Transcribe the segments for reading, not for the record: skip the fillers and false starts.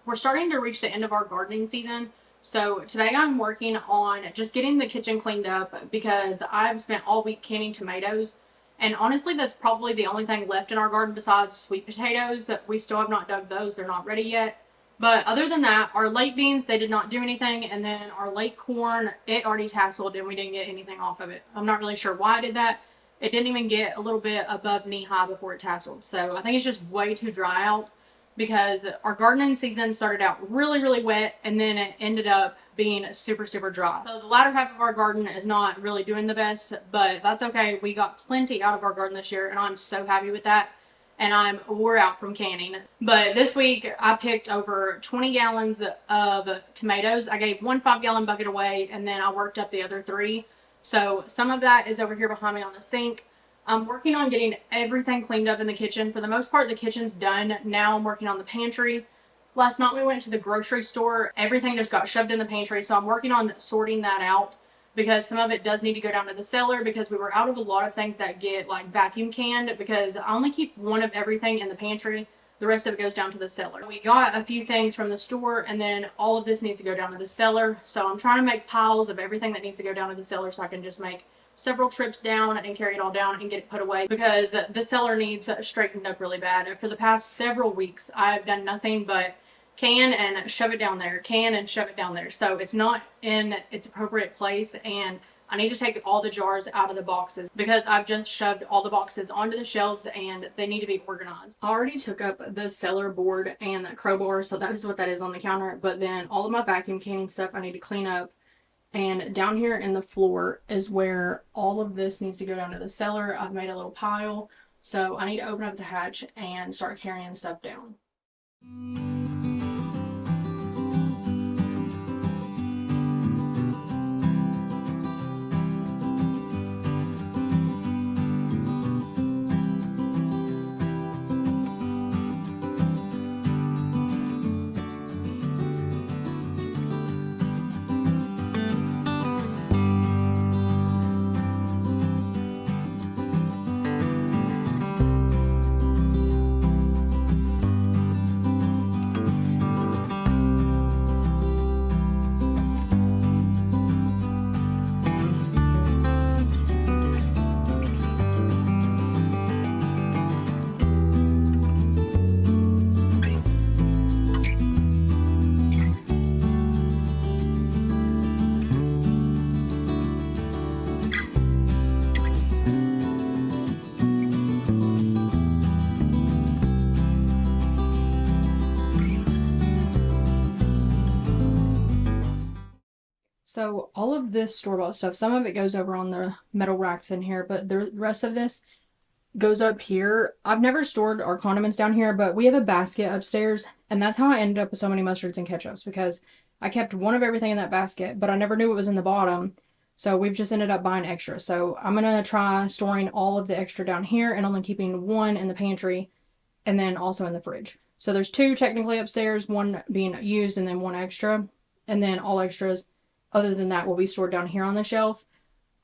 we're starting to reach the end of our gardening season. So today I'm working on just getting the kitchen cleaned up because I've spent all week canning tomatoes. And honestly, that's probably the only thing left in our garden besides sweet potatoes. We still have not dug those. They're not ready yet. But other than that, our late beans, they did not do anything. And then our late corn, it already tasseled and we didn't get anything off of it. I'm not really sure why I did that. It didn't even get a little bit above knee high before it tasseled. So I think it's just way too dry out because our gardening season started out really, really wet and then it ended up being super, super dry. So the latter half of our garden is not really doing the best, but that's okay. We got plenty out of our garden this year and I'm so happy with that. And I'm wore out from canning. But this week I picked over 20 gallons of tomatoes. I gave one 5-gallon bucket away and then I worked up the other 3. So some of that is over here behind me on the sink. I'm working on getting everything cleaned up in the kitchen. For the most part, the kitchen's done. Now I'm working on the pantry. Last night we went to the grocery store. Everything just got shoved in the pantry. So I'm working on sorting that out because some of it does need to go down to the cellar because we were out of a lot of things that get like vacuum canned because I only keep one of everything in the pantry. The rest of it goes down to the cellar. We got a few things from the store and then all of this needs to go down to the cellar. So I'm trying to make piles of everything that needs to go down to the cellar so I can just make several trips down and carry it all down and get it put away because the cellar needs straightened up really bad. For the past several weeks, I've done nothing but can and shove it down there, can and shove it down there. So it's not in its appropriate place and I need to take all the jars out of the boxes because I've just shoved all the boxes onto the shelves and they need to be organized. I already took up the cellar board and the crowbar, so that is what that is on the counter. But then all of my vacuum canning stuff I need to clean up. And down here in the floor is where all of this needs to go down to the cellar. I've made a little pile, so I need to open up the hatch and start carrying stuff down. So all of this store-bought stuff, some of it goes over on the metal racks in here, but the rest of this goes up here. I've never stored our condiments down here, but we have a basket upstairs, and that's how I ended up with so many mustards and ketchups, because I kept one of everything in that basket, but I never knew what was in the bottom, so we've just ended up buying extra. So I'm going to try storing all of the extra down here and only keeping one in the pantry, and then also in the fridge. So there's 2 technically upstairs, one being used and then 1 extra, and then all extras other than that will be stored down here on the shelf.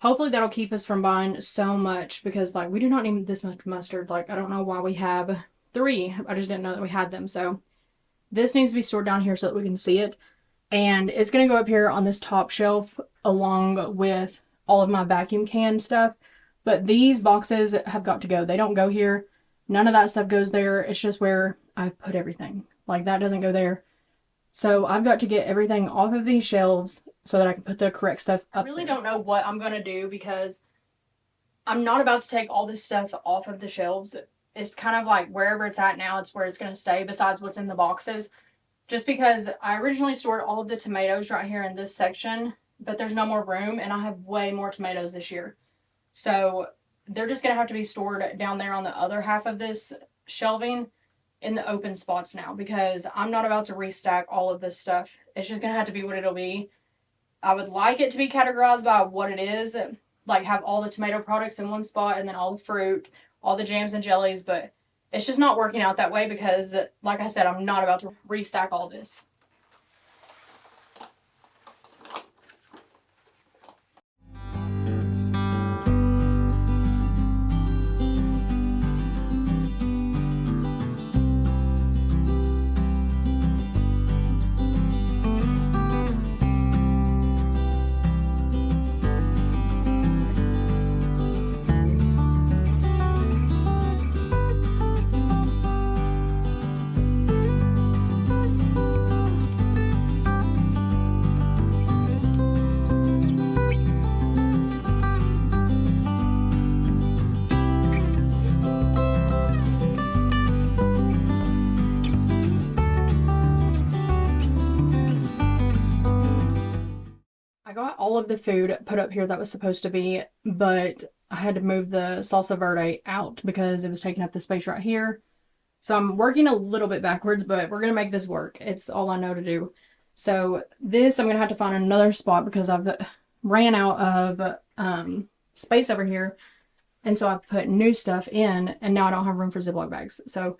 Hopefully that'll keep us from buying so much because like we do not need this much mustard. Like I don't know why we have 3. I just didn't know that we had them. So this needs to be stored down here so that we can see it. And it's going to go up here on this top shelf along with all of my vacuum can stuff. But these boxes have got to go. They don't go here. None of that stuff goes there. It's just where I put everything. Like that doesn't go there. So I've got to get everything off of these shelves so that I can put the correct stuff up. I really don't know what I'm going to do because I'm not about to take all this stuff off of the shelves. It's kind of like wherever it's at now, it's where it's going to stay besides what's in the boxes. Just because I originally stored all of the tomatoes right here in this section, but there's no more room and I have way more tomatoes this year. So they're just going to have to be stored down there on the other half of this shelving in the open spots now because I'm not about to restack all of this stuff. It's just going to have to be what it'll be. I would like it to be categorized by what it is, like have all the tomato products in one spot and then all the fruit, all the jams and jellies, but it's just not working out that way because, like I said, I'm not about to restack all this. I got all of the food put up here that was supposed to be, but I had to move the salsa verde out because it was taking up the space right here. So I'm working a little bit backwards, but we're gonna make this work. It's all I know to do. So this, I'm gonna have to find another spot because I've ran out of space over here. And so I've put new stuff in, and now I don't have room for Ziploc bags. So,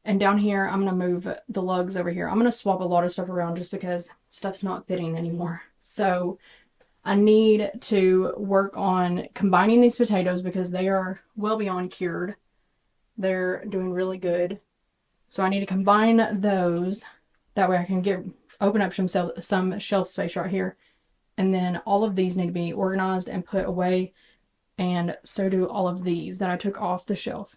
and down here, I'm going to move the lugs over here. I'm going to swap a lot of stuff around just because stuff's not fitting anymore. So I need to work on combining these potatoes because they are well beyond cured. They're doing really good. So I need to combine those. That way I can open up some shelf space right here. And then all of these need to be organized and put away. And so do all of these that I took off the shelf.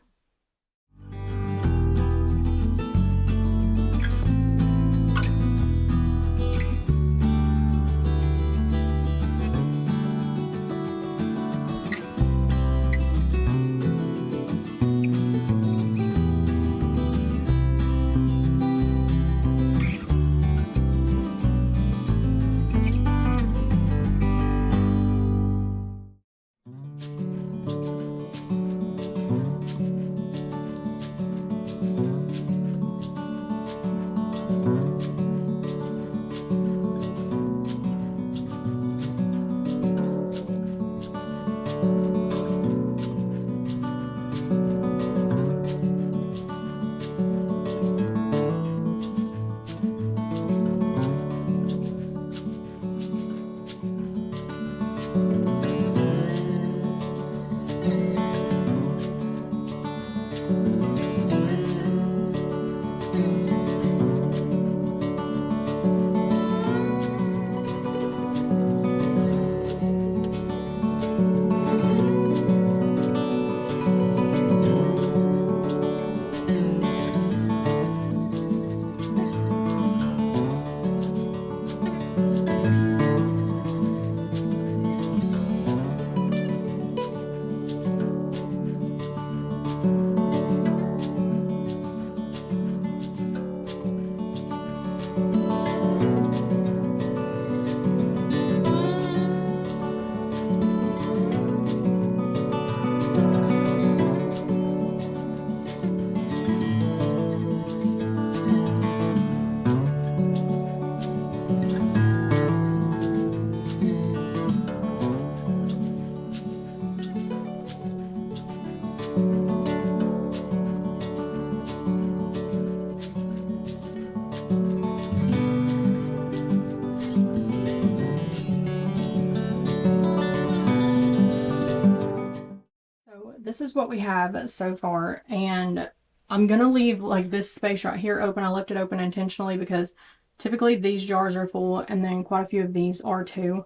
This is what we have so far, and I'm gonna leave like this space right here open. I left it open intentionally because typically these jars are full and then quite a few of these are too.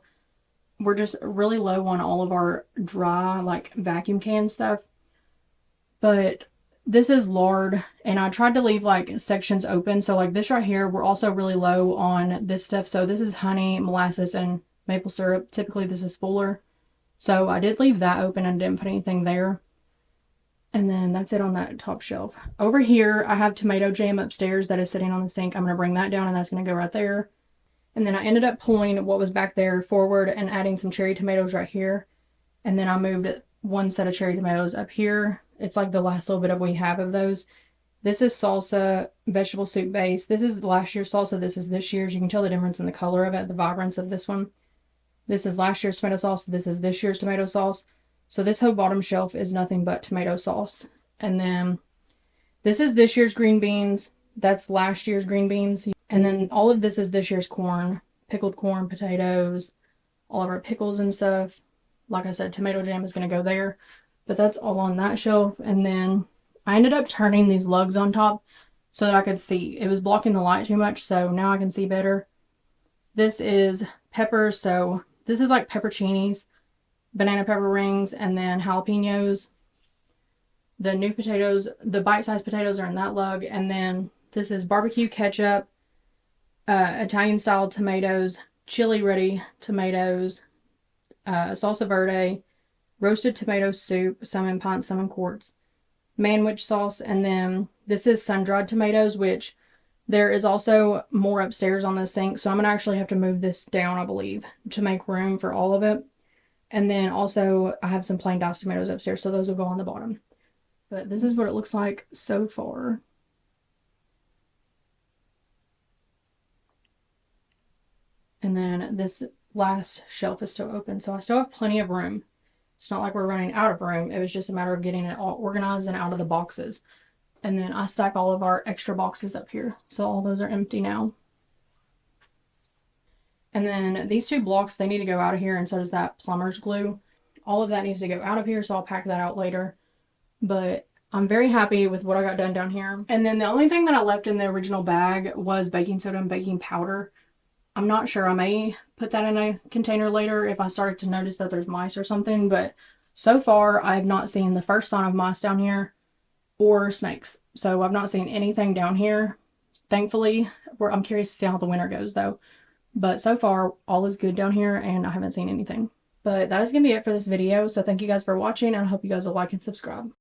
We're just really low on all of our dry like vacuum can stuff, but this is lard, and I tried to leave like sections open. So like this right here, we're also really low on this stuff. So this is honey, molasses, and maple syrup. Typically this is fuller. So I did leave that open and didn't put anything there. And then that's it on that top shelf. Over here, I have tomato jam upstairs that is sitting on the sink. I'm going to bring that down and that's going to go right there. And then I ended up pulling what was back there forward and adding some cherry tomatoes right here. And then I moved one set of cherry tomatoes up here. It's like the last little bit of we have of those. This is salsa, vegetable soup base. This is last year's salsa. This is this year's. You can tell the difference in the color of it, the vibrance of this one. This is last year's tomato sauce. This is this year's tomato sauce. So this whole bottom shelf is nothing but tomato sauce. And then this is this year's green beans. That's last year's green beans. And then all of this is this year's corn, pickled corn, potatoes, all of our pickles and stuff. Like I said, tomato jam is going to go there. But that's all on that shelf. And then I ended up turning these lugs on top so that I could see. It was blocking the light too much, so now I can see better. This is peppers. So this is like pepperoncinis, banana pepper rings, and then jalapenos. The new potatoes, the bite-sized potatoes are in that lug. And then this is barbecue ketchup, Italian-style tomatoes, chili-ready tomatoes, salsa verde, roasted tomato soup, some in pints, some in quarts, manwich sauce, and then this is sun-dried tomatoes, which There is also more upstairs on the sink, so I'm going to actually have to move this down, I believe, to make room for all of it. And then also I have some plain diced tomatoes upstairs, so those will go on the bottom. But this is what it looks like so far. And then this last shelf is still open, so I still have plenty of room. It's not like we're running out of room. It was just a matter of getting it all organized and out of the boxes. And then I stack all of our extra boxes up here. So all those are empty now. And then these 2 blocks, they need to go out of here, and so does that plumber's glue. All of that needs to go out of here, so I'll pack that out later. But I'm very happy with what I got done down here. And then the only thing that I left in the original bag was baking soda and baking powder. I'm not sure. I may put that in a container later if I started to notice that there's mice or something. But so far, I have not seen the first sign of mice down here or snakes. So I've not seen anything down here. Thankfully, I'm curious to see how the winter goes though. But so far, all is good down here and I haven't seen anything. But that is going to be it for this video. So thank you guys for watching, and I hope you guys will like and subscribe.